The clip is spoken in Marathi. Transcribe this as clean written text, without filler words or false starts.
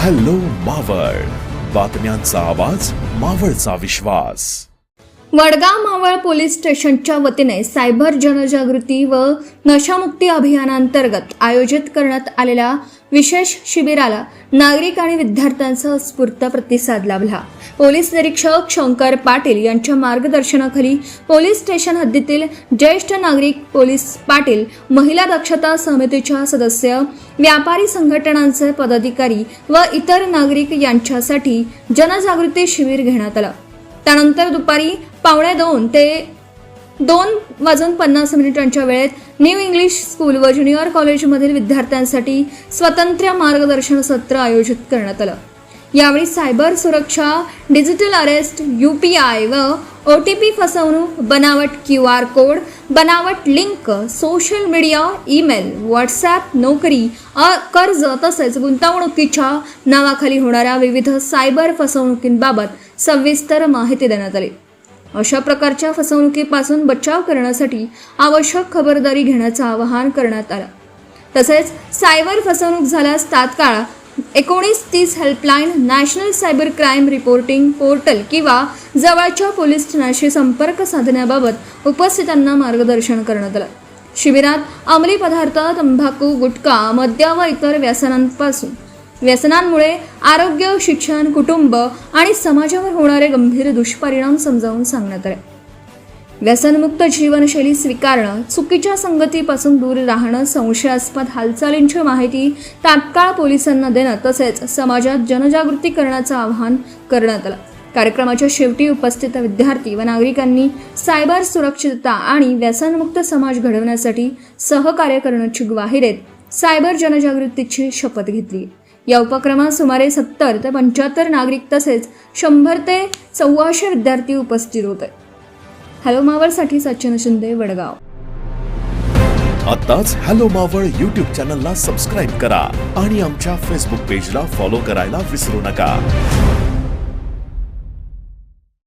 हॅलो मावळ, बातम्यांचा आवाज, मावळचा विश्वास. वडगाव मावळ पोलीस स्टेशनच्या वतीने सायबर जनजागृती व नशामुक्ती अभियानांतर्गत आयोजित करण्यात आलेल्या विशेष शिबिराला नागरिक आणि विद्यार्थ्यांचा उत्स्फूर्त प्रतिसाद लाभला. पोलीस निरीक्षक शंकर पाटील यांच्या मार्गदर्शनाखाली पोलीस स्टेशन हद्दीतील ज्येष्ठ नागरिक, पोलीस पाटील, महिला दक्षता समितीच्या सदस्य, व्यापारी संघटनांचे पदाधिकारी व इतर नागरिक यांच्यासाठी जनजागृती शिबिर घेण्यात आलं. त्यानंतर दुपारी 1:15 ते 2:50 वेळेत न्यू इंग्लिश स्कूल व ज्युनियर कॉलेजमधील विद्यार्थ्यांसाठी स्वतंत्र मार्गदर्शन सत्र आयोजित करण्यात आलं. यावेळी सायबर सुरक्षा, डिजिटल अरेस्ट, UPI व OTP फसवणूक, बनावट QR कोड, बनावट link, social media, email, WhatsApp, नोकरी, कर्ज तसेच गुंतवणुकीच्या नावाखाली होणाऱ्या विविध सायबर फसवणुकींबाबत सविस्तर माहिती देण्यात आली. अशा प्रकारच्या फसवणुकीपासून बचाव करण्यासाठी आवश्यक खबरदारी घेण्याचं आवाहन करण्यात आलं. तसेच सायबर फसवणूक झाल्यास तात्काळ 1930 helpline, national cyber crime reporting portal किंवा जवळच्या पोलीस ठाण्याशी संपर्क साधण्याबाबत उपस्थितांना मार्गदर्शन करण्यात आलं. शिबिरात अंमली पदार्थ, तंबाखू, गुटखा, मद्य व इतर व्यसनांमुळे आरोग्य, शिक्षण, कुटुंब आणि समाजावर होणारे गंभीर दुष्परिणाम समजावून सांगण्यात आले. व्यसनमुक्त जीवनशैली स्वीकारणं, चुकीच्या संगतीपासून दूर राहणं, संशयास्पद हालचालींची माहिती तात्काळ पोलिसांना देणं तसेच समाजात जनजागृती करण्याचं आवाहन करण्यात आलं. कार्यक्रमाच्या शेवटी उपस्थित विद्यार्थी व नागरिकांनी सायबर सुरक्षितता आणि व्यसनमुक्त समाज घडवण्यासाठी सहकार्य करण्याची ग्वाही देत सायबर जनजागृतीची शपथ घेतली. या उपक्रमात सुमारे 70 ते 75 नागरिक तसेच 100 ते 1400 विद्यार्थी उपस्थित होते. हॅलो मावळसाठी सचिन शिंदे, वडगाव. आताच हॅलो मावळ YouTube चॅनलला सबस्क्राईब करा आणि आमच्या फेसबुक पेजला फॉलो करायला विसरू नका.